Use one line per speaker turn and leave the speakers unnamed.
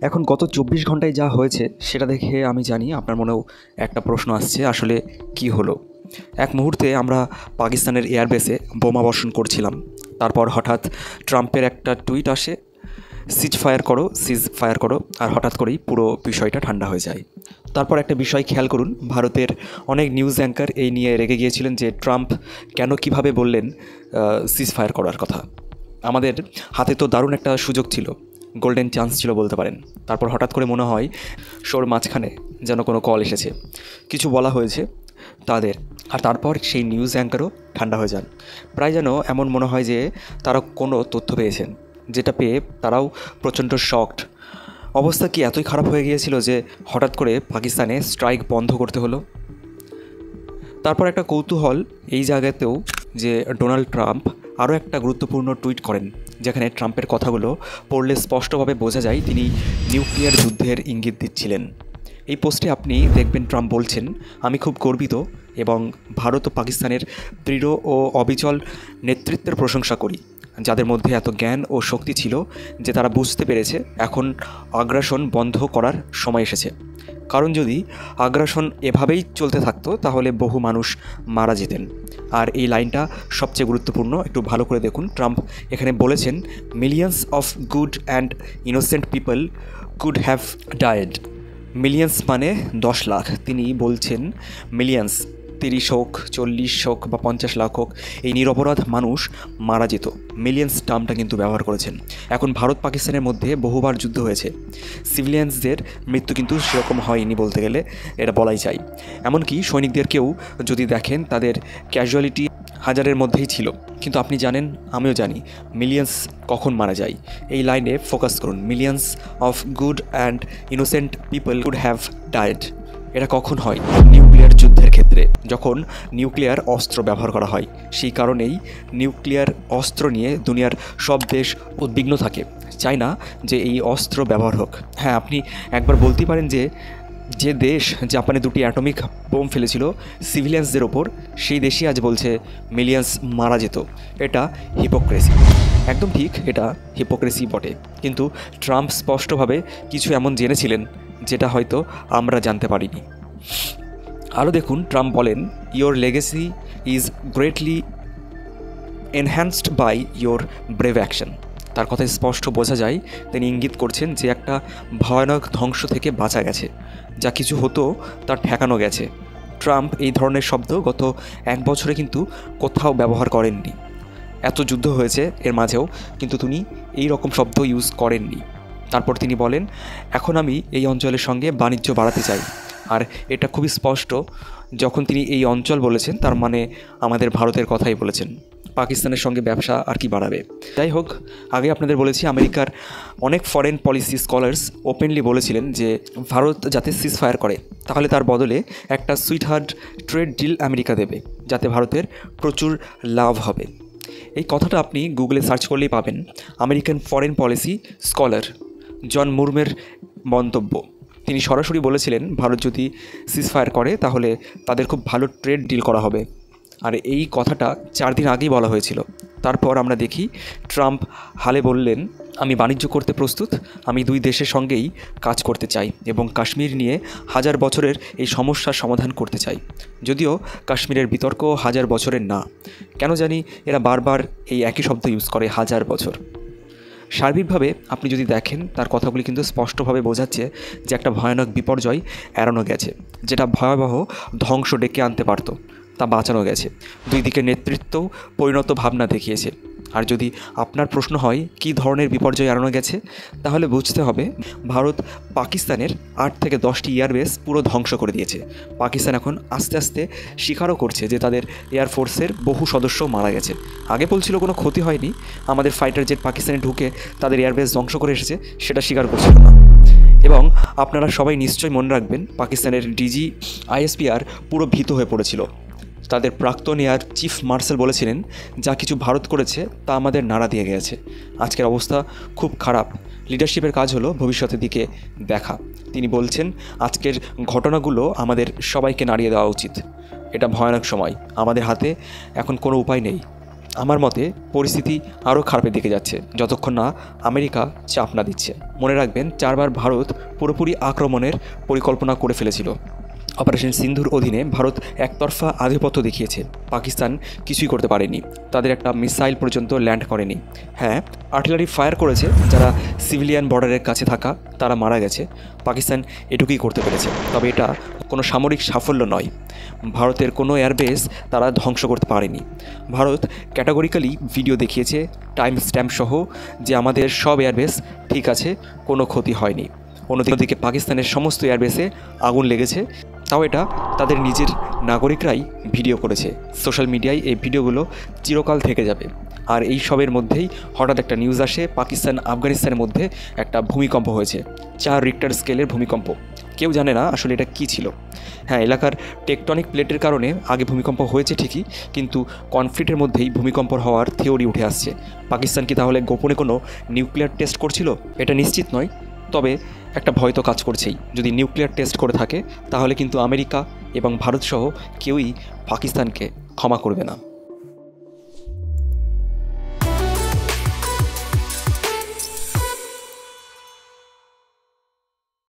এখন গত ২৪ ঘন্টায় যা হয়েছে সেটা দেখে আমি জানি আপনার মনেও একটা প্রশ্ন আসছে, আসলে কি হলো। এক মুহূর্তে আমরা পাকিস্তানের এয়ারবেসে বোমা বর্ষণ করছিলাম, তারপর হঠাৎ ট্রাম্পের একটা টুইট আসে, সিজ ফায়ার করো, আর হঠাৎ করেই পুরো বিষয়টা ঠান্ডা হয়ে যায়। তারপর একটা বিষয় খেয়াল করুন, ভারতের অনেক নিউজ অ্যাঙ্কার এই নিয়ে রেগে গিয়েছিলেন যে ট্রাম্প কেন কিভাবে বললেন সিজ ফায়ার করার কথা। আমাদের হাতে তো দারুণ একটা সুযোগ ছিল, গোল্ডেন চান্স ছিল বলতে পারেন। তারপর হঠাৎ করে মনে হয় শোর মাঝখানে যেন কোনো কল এসেছে, কিছু বলা হয়েছে তাদের, আর তারপর সেই নিউজ অ্যাঙ্কারও ঠান্ডা হয়ে যান। প্রায় যেন এমন মনে হয় যে তারা কোনো তথ্য পেয়েছেন, যেটা পেয়ে তারাও প্রচণ্ড শকড। অবস্থা কি এতই খারাপ হয়ে গিয়েছিল যে হঠাৎ করে পাকিস্তানে স্ট্রাইক বন্ধ করতে হলো? তারপর একটা কৌতূহল এই জায়গাতেও যে ডোনাল্ড ট্রাম্প আরও একটা গুরুত্বপূর্ণ টুইট করেন, যেখানে ট্রাম্পের কথাগুলো পড়লে স্পষ্টভাবে বোঝা যায় তিনি নিউক্লিয়ার যুদ্ধের ইঙ্গিত দিচ্ছিলেন। এই পোস্টে আপনি দেখবেন ট্রাম্প বলছেন, আমি খুব গর্বিত এবং ভারত ও পাকিস্তানের দৃঢ় ও অবিচল নেতৃত্বের প্রশংসা করি, যাদের মধ্যে এত জ্ঞান ও শক্তি ছিল যে তারা বুঝতে পেরেছে এখন আগ্রাসন বন্ধ করার সময় এসেছে। কারণ যদি আগ্রাসন এভাবেই চলতে থাকতো তাহলে বহু মানুষ মারা যেতেন। আর এই লাইনটা সবচেয়ে গুরুত্বপূর্ণ, একটু ভালো করে দেখুন। ট্রাম্প এখানে বলেছেন, millions of good and innocent people could have died. Millions মানে 10 লাখ, তিনি বলছেন মিলিয়ন্স, 30 হোক, 40 হোক বা 50 লাখ হোক, এই নিরপরাধ মানুষ মারা যেত। মিলিয়ন্স টার্মটা কিন্তু ব্যবহার করেছেন। এখন ভারত পাকিস্তানের মধ্যে বহুবার যুদ্ধ হয়েছে, সিভিলিয়ানসদের মৃত্যু কিন্তু সেরকম হয়নি বলতে গেলে, এটা বলাই যায়। এমনকি সৈনিকদেরকেও যদি দেখেন তাদের ক্যাজুয়ালিটি হাজারের মধ্যেই ছিল। কিন্তু আপনি জানেন, আমিও জানি, মিলিয়ন্স কখন মারা যায়। এই লাইনে ফোকাস করুন, millions of good and innocent people could have died. এটা কখন হয়? নিউক্লিয়ার যুদ্ধের ক্ষেত্রে, যখন নিউক্লিয়ার অস্ত্র ব্যবহার করা হয়। সেই কারণেই নিউক্লিয়ার অস্ত্র নিয়ে দুনিয়ার সব দেশ উদ্বিগ্ন থাকে, চায় না যে এই অস্ত্র ব্যবহার হোক। হ্যাঁ, আপনি একবার বলতেই পারেন যে দেশ জাপানে 2টি অ্যাটমিক বোম ফেলেছিল সিভিলিয়ান্সদের ওপর, সেই দেশই আজ বলছে মিলিয়ন্স মারা যেত। এটা হিপোক্রেসি। একদম ঠিক, এটা হিপোক্রেসি বটে। কিন্তু ট্রাম্প স্পষ্টভাবে কিছু এমন জেনেছিলেন যেটা হয়তো আমরা জানতে পারিনি। আরও দেখুন, ট্রাম্প বলেন, your legacy is greatly enhanced by your brave action. তার কথায় স্পষ্ট বোঝা যায় তিনি ইঙ্গিত করছেন যে একটা ভয়ানক ধ্বংস থেকে বাঁচা গেছে, যা কিছু হতো তা ঠেকানো গেছে। ট্রাম্প এই ধরনের শব্দ গত 1 বছরে কিন্তু কোথাও ব্যবহার করেননি। এত যুদ্ধ হয়েছে এর মাঝেও কিন্তু তিনি এই রকম শব্দ ইউজ করেননি। তারপর তিনি বলেন, এখন আমি এই অঞ্চলের সঙ্গে বাণিজ্য বাড়াতে চাই। আর এটা খুবই স্পষ্ট, যখন তিনি এই অঞ্চল বলেছেন তার মানে আমাদের ভারতের কথাই বলেছেন। পাকিস্তানের সঙ্গে ব্যবসা আর কি বাড়াবে। যাই হোক, আগে আপনাদের বলেছি আমেরিকার অনেক ফরেন পলিসি স্কলার্স ওপেনলি বলেছিলেন যে ভারত যাতে সিজ ফায়ার করে, তাহলে তার বদলে একটা সুইটহার্ট ট্রেড ডিল আমেরিকা দেবে, যাতে ভারতের প্রচুর লাভ হবে। এই কথাটা আপনি গুগলে সার্চ করলেই পাবেন। আমেরিকান ফরেন পলিসি স্কলার জন মুরমের মন্তব্য। তিনি সরাসরি বলেছিলেন ভারত যদি সিজ ফায়ার করে তাহলে তাদের খুব ভালো ট্রেড ডিল করা হবে। আর এই কথাটা 4 দিন আগেই বলা হয়েছিল। তারপর আমরা দেখি ট্রাম্প হালে বললেন, আমি বাণিজ্য করতে প্রস্তুত, আমি 2 দেশের সঙ্গেই কাজ করতে চাই এবং কাশ্মীর নিয়ে 1000 বছরের এই সমস্যার সমাধান করতে চাই। যদিও কাশ্মীরের বিতর্ক 1000 বছরের না, কেন জানি এরা বারবার এই একই শব্দ ইউজ করে, 1000 বছর। সার্বিকভাবে আপনি যদি দেখেন তার কথাগুলি কিন্তু স্পষ্টভাবে বোঝাচ্ছে যে একটা ভয়ানক বিপর্যয় এড়ানো গেছে, যেটা ভয়াবহ ধ্বংস ডেকে আনতে পারত, তা বাঁচানো গেছে। 2 দিকের নেতৃত্বও পরিণত ভাবনা দেখিয়েছে। আর যদি আপনার প্রশ্ন হয় কী ধরনের বিপর্যয় এড়ানো গেছে, তাহলে বুঝতে হবে ভারত পাকিস্তানের 8 থেকে 10টি এয়ারবেস পুরো ধ্বংস করে দিয়েছে। পাকিস্তান এখন আস্তে আস্তে স্বীকারও করছে যে তাদের এয়ারফোর্সের বহু সদস্য মারা গেছে। আগে বলছিল কোনো ক্ষতি হয়নি, আমাদের ফাইটার জেট পাকিস্তানে ঢুকে তাদের এয়ারবেস ধ্বংস করে এসেছে, সেটা স্বীকার করছিল না। এবং আপনারা সবাই নিশ্চয়ই মনে রাখবেন, পাকিস্তানের ডিজি ISPR পুরো ভীত হয়ে পড়েছিল। তাদের প্রাক্তন এয়ার চিফ মার্শাল বলেছিলেন, যা কিছু ভারত করেছে তা আমাদের নাড়া দিয়ে গেছে। আজকের অবস্থা খুব খারাপ। লিডারশিপের কাজ হলো ভবিষ্যতের দিকে দেখা। তিনি বলছেন, আজকের ঘটনাগুলো আমাদের সবাইকে নাড়িয়ে দেওয়া উচিত। এটা ভয়ানক সময়, আমাদের হাতে এখন কোনো উপায় নেই। আমার মতে পরিস্থিতি আরও খারাপের দিকে যাচ্ছে যতক্ষণ না আমেরিকা চাপ না দিচ্ছে। মনে রাখবেন 4 বার ভারত পুরোপুরি আক্রমণের পরিকল্পনা করে ফেলেছিল। অপারেশন সিন্ধুর অধীনে ভারত একতরফা আধিপত্য দেখিয়েছে, পাকিস্তান কিছুই করতে পারেনি, তাদের একটা মিসাইল পর্যন্ত ল্যান্ড করেনি। হ্যাঁ, আর্টিলারি ফায়ার করেছে, যারা সিভিলিয়ান বর্ডারের কাছে থাকা তারা মারা গেছে, পাকিস্তান এটুকুই করতে পেরেছে। তবে এটা কোনো সামরিক সাফল্য নয়, ভারতের কোনো এয়ারবেস তারা ধ্বংস করতে পারেনি। ভারত ক্যাটাগরিক্যালি ভিডিও দেখিয়েছে টাইম স্ট্যাম্প সহ যে আমাদের সব এয়ারবেস ঠিক আছে, কোনো ক্ষতি হয়নি। অন্যদিকে পাকিস্তানের সমস্ত এয়ারবেসে আগুন লেগেছে, তাও এটা তাদের নিজের নাগরিকরাই ভিডিও করেছে। সোশ্যাল মিডিয়ায় এই ভিডিওগুলো চিরকাল থেকে যাবে। আর এই সবের মধ্যেই হঠাৎ একটা নিউজ আসে, পাকিস্তান আফগানিস্তানের মধ্যে একটা ভূমিকম্প হয়েছে, 4 রিক্টার স্কেলের ভূমিকম্প। কেউ জানে না আসলে এটা কী ছিল। হ্যাঁ, এলাকার টেকটনিক প্লেটের কারণে আগে ভূমিকম্প হয়েছে ঠিকই, কিন্তু কনফ্লিক্টের মধ্যেই ভূমিকম্প হওয়ার থিওরি উঠে আসছে। পাকিস্তান কি তাহলে গোপনে কোনো নিউক্লিয়ার টেস্ট করছিল? এটা নিশ্চিত নয়, তবে একটা ভয় তো কাজ করছেই। যদি নিউক্লিয়ার টেস্ট করে থাকে তাহলে কিন্তু আমেরিকা এবং ভারতসহ কেউই পাকিস্তানকে ক্ষমা করবে না।